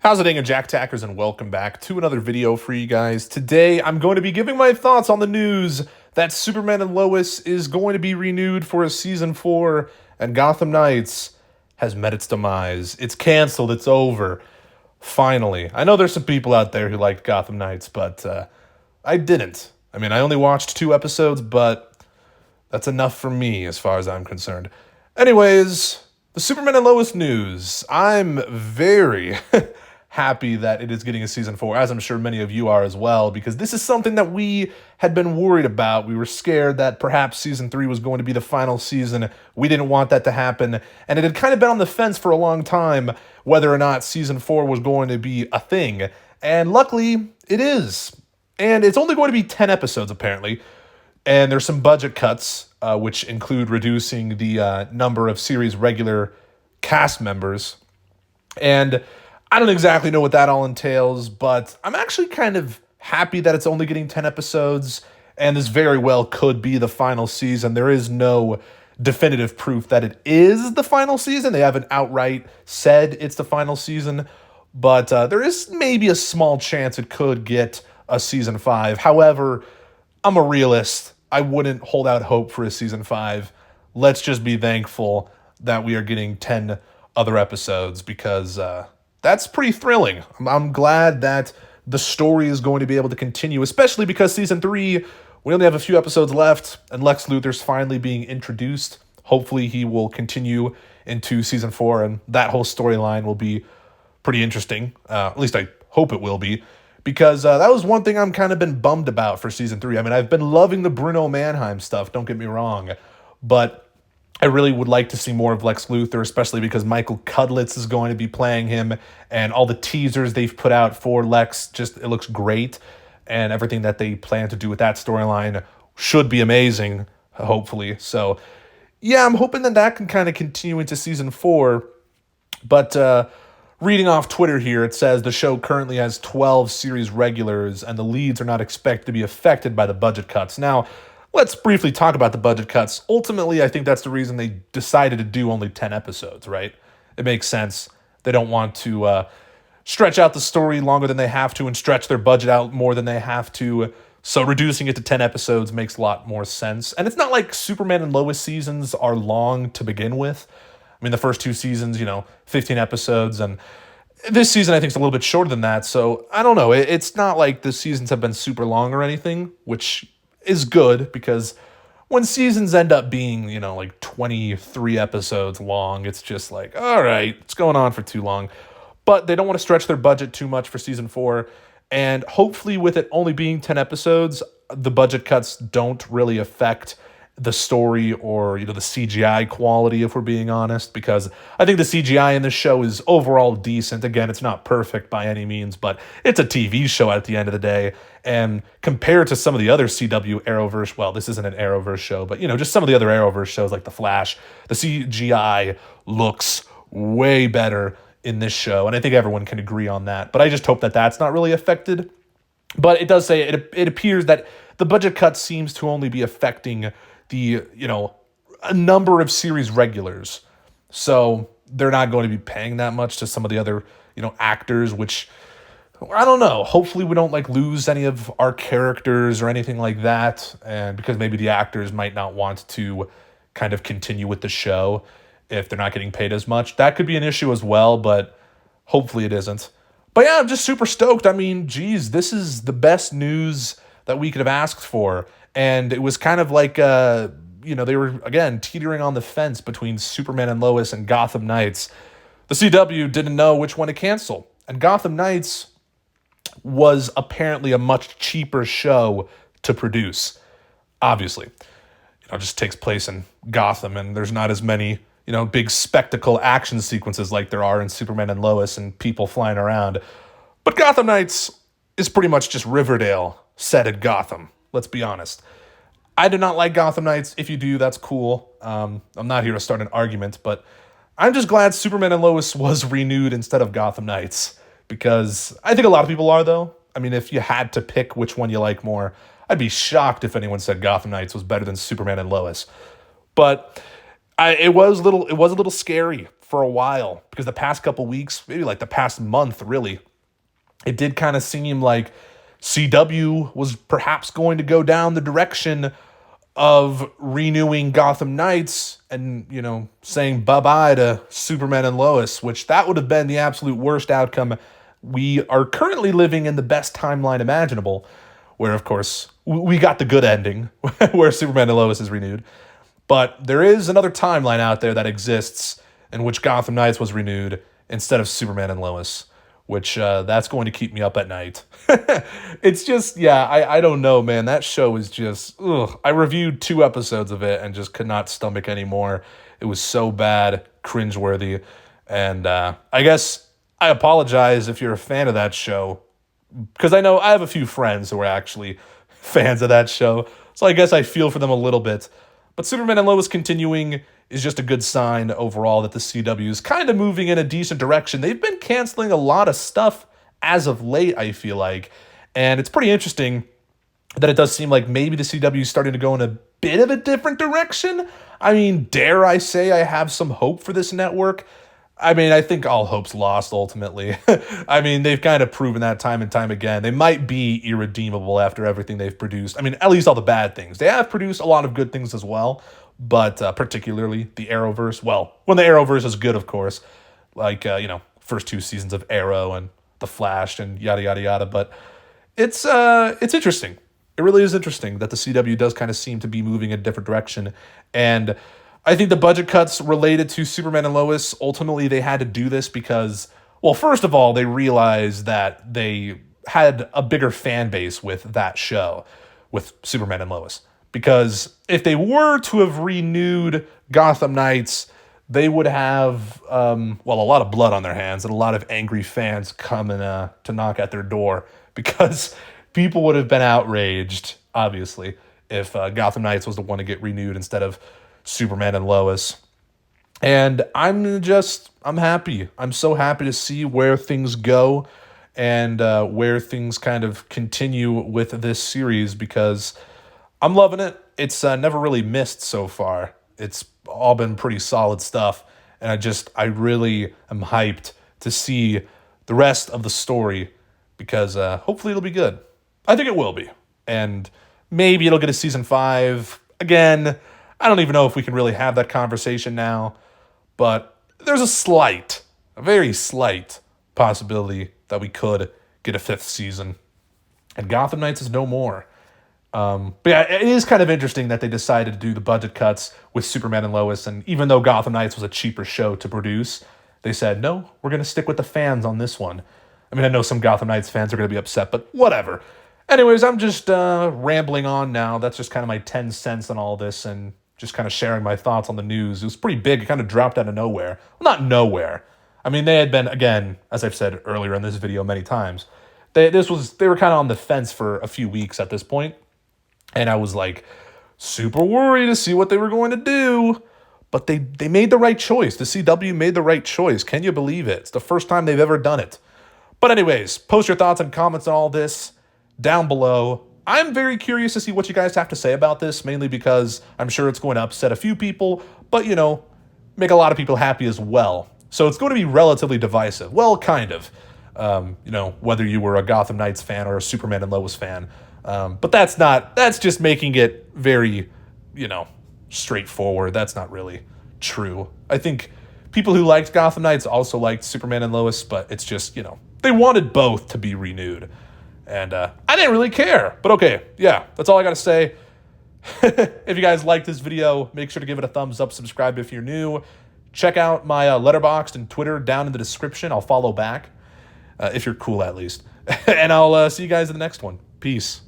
How's it going, Jack Tackers, and welcome back to another video for you guys. Today, I'm going to be giving my thoughts on the news that Superman and Lois is going to be renewed for a season 4, and Gotham Knights has met its demise. It's canceled. It's over. Finally. I know there's some people out there who liked Gotham Knights, but I didn't. I mean, I only watched 2 episodes, but that's enough for me as far as I'm concerned. Anyways, the Superman and Lois news. I'm very happy that it is getting a season 4, as I'm sure many of you are as well, because this is something that we had been worried about. We were scared that perhaps season 3 was going to be the final season. We didn't want that to happen, and it had kind of been on the fence for a long time whether or not season 4 was going to be a thing, and luckily it is. And it's only going to be 10 episodes apparently, and there's some budget cuts, which include reducing the number of series regular cast members. And I don't exactly know what that all entails, but I'm actually kind of happy that it's only getting 10 episodes, and this very well could be the final season. There is no definitive proof that it is the final season. They haven't outright said it's the final season, but there is maybe a small chance it could get a season 5. However, I'm a realist. I wouldn't hold out hope for a season 5. Let's just be thankful that we are getting 10 other episodes, because that's pretty thrilling. I'm glad that the story is going to be able to continue, especially because season 3, we only have a few episodes left, and Lex Luthor's finally being introduced. Hopefully he will continue into season 4, and that whole storyline will be pretty interesting. At least I hope it will be, because that was one thing I'm kind of been bummed about for season 3. I mean, I've been loving the Bruno Mannheim stuff, don't get me wrong, but I really would like to see more of Lex Luthor, especially because Michael Cudlitz is going to be playing him, and all the teasers they've put out for Lex, just it looks great, and everything that they plan to do with that storyline should be amazing, hopefully. So, yeah, I'm hoping that can kind of continue into season 4, but reading off Twitter here, it says the show currently has 12 series regulars, and the leads are not expected to be affected by the budget cuts. Now, let's briefly talk about the budget cuts. Ultimately, I think that's the reason they decided to do only 10 episodes, right? It makes sense. They don't want to stretch out the story longer than they have to and stretch their budget out more than they have to. So reducing it to 10 episodes makes a lot more sense. And it's not like Superman and Lois seasons are long to begin with. I mean, the first 2 seasons, 15 episodes, and this season I think is a little bit shorter than that. So I don't know. It's not like the seasons have been super long or anything, which is good, because when seasons end up being, like 23 episodes long, it's just like, all right, it's going on for too long. But they don't want to stretch their budget too much for season 4. And hopefully with it only being 10 episodes, the budget cuts don't really affect the story or, the CGI quality, if we're being honest, because I think the CGI in this show is overall decent. Again, it's not perfect by any means, but it's a TV show at the end of the day. And compared to some of the other CW Arrowverse, well, this isn't an Arrowverse show, but, just some of the other Arrowverse shows like The Flash, the CGI looks way better in this show. And I think everyone can agree on that. But I just hope that that's not really affected. But it does say, it appears that the budget cut seems to only be affecting the, a number of series regulars. So they're not going to be paying that much to some of the other, actors, which I don't know. Hopefully we don't lose any of our characters or anything like that. And because maybe the actors might not want to kind of continue with the show if they're not getting paid as much. That could be an issue as well, but hopefully it isn't. But yeah, I'm just super stoked. I mean, geez, this is the best news that we could have asked for. And it was kind of like, they were, again, teetering on the fence between Superman and Lois and Gotham Knights. The CW didn't know which one to cancel. And Gotham Knights was apparently a much cheaper show to produce. Obviously, it just takes place in Gotham, and there's not as many, big spectacle action sequences like there are in Superman and Lois and people flying around. But Gotham Knights is pretty much just Riverdale set in Gotham. Let's be honest. I do not like Gotham Knights. If you do, that's cool. I'm not here to start an argument, but I'm just glad Superman and Lois was renewed instead of Gotham Knights, because I think a lot of people are, though. I mean, if you had to pick which one you like more, I'd be shocked if anyone said Gotham Knights was better than Superman and Lois. But it was a little scary for a while, because the past couple weeks, maybe like the past month, really, it did kind of seem like CW was perhaps going to go down the direction of renewing Gotham Knights and, saying bye-bye to Superman and Lois, which that would have been the absolute worst outcome. We are currently living in the best timeline imaginable, where, of course, we got the good ending, where Superman and Lois is renewed. But there is another timeline out there that exists in which Gotham Knights was renewed instead of Superman and Lois, which that's going to keep me up at night. It's just, I don't know, man. That show is just, ugh. I reviewed 2 episodes of it and just could not stomach anymore. It was so bad, cringeworthy. And I guess I apologize if you're a fan of that show, because I know I have a few friends who are actually fans of that show. So I guess I feel for them a little bit. But Superman and Lois continuing is just a good sign overall that the CW is kind of moving in a decent direction. They've been canceling a lot of stuff as of late, I feel like. And it's pretty interesting that it does seem like maybe the CW is starting to go in a bit of a different direction. I mean, dare I say I have some hope for this network? I mean, I think all hope's lost ultimately. I mean, they've kind of proven that time and time again. They might be irredeemable after everything they've produced. I mean, at least all the bad things. They have produced a lot of good things as well, but particularly the Arrowverse. Well, when the Arrowverse is good, of course, like, first 2 seasons of Arrow and The Flash and yada, yada, yada. But it's interesting. It really is interesting that the CW does kind of seem to be moving in a different direction. And I think the budget cuts related to Superman and Lois, ultimately they had to do this because, well, first of all, they realized that they had a bigger fan base with that show, with Superman and Lois. Because if they were to have renewed Gotham Knights, they would have, a lot of blood on their hands and a lot of angry fans coming to knock at their door, because people would have been outraged, obviously, if Gotham Knights was the one to get renewed instead of Superman and Lois. And I'm happy. I'm so happy to see where things go and where things kind of continue with this series, because I'm loving it. It's never really missed so far. It's all been pretty solid stuff. And I really am hyped to see the rest of the story, because hopefully it'll be good. I think it will be. And maybe it'll get a season 5. Again, I don't even know if we can really have that conversation now, but there's a very slight possibility that we could get a 5th season. And Gotham Knights is no more. But yeah, it is kind of interesting that they decided to do the budget cuts with Superman and Lois, and even though Gotham Knights was a cheaper show to produce, they said, no, we're going to stick with the fans on this one. I mean, I know some Gotham Knights fans are going to be upset, but whatever. Anyways, I'm just rambling on now. That's just kind of my 10 cents on all this, and just kind of sharing my thoughts on the news. It was pretty big. It kind of dropped out of nowhere. Well, not nowhere. I mean, they had been, again, as I've said earlier in this video many times, they were kind of on the fence for a few weeks at this point. And I was like super worried to see what they were going to do. But they made the right choice. The CW made the right choice. Can you believe it? It's the first time they've ever done it. But anyways, post your thoughts and comments on all this down below. I'm very curious to see what you guys have to say about this, mainly because I'm sure it's going to upset a few people, but, make a lot of people happy as well. So it's going to be relatively divisive. Well, kind of. Whether you were a Gotham Knights fan or a Superman and Lois fan. But that's just making it very, straightforward. That's not really true. I think people who liked Gotham Knights also liked Superman and Lois, but it's just, they wanted both to be renewed. And I didn't really care. But okay, yeah, that's all I got to say. If you guys liked this video, make sure to give it a thumbs up, subscribe if you're new. Check out my Letterboxd and Twitter down in the description. I'll follow back, if you're cool at least. And I'll see you guys in the next one. Peace.